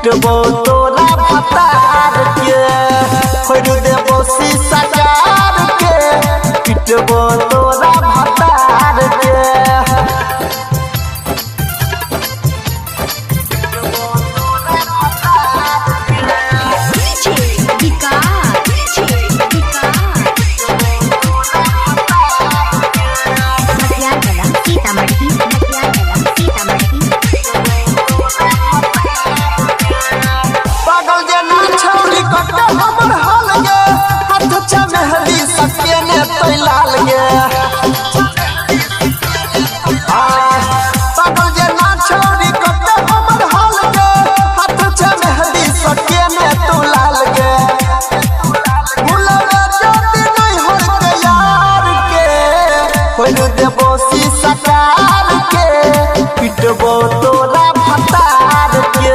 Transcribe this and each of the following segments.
पिटबो तोरा भतार के खोल देबो शीशा कार के पिटबो तोरा भतार के देबो शीशा कार के पिटबो तोरा भतार के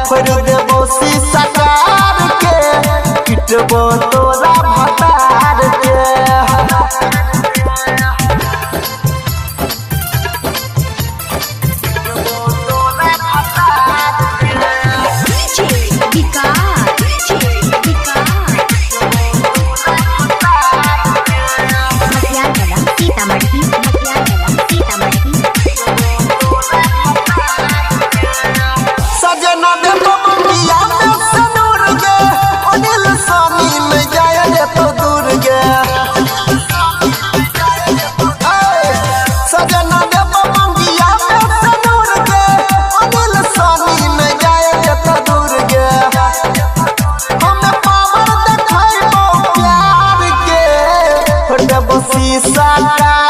खोल देबो शीशा कार के पिटबो तोरा भतार के शीशा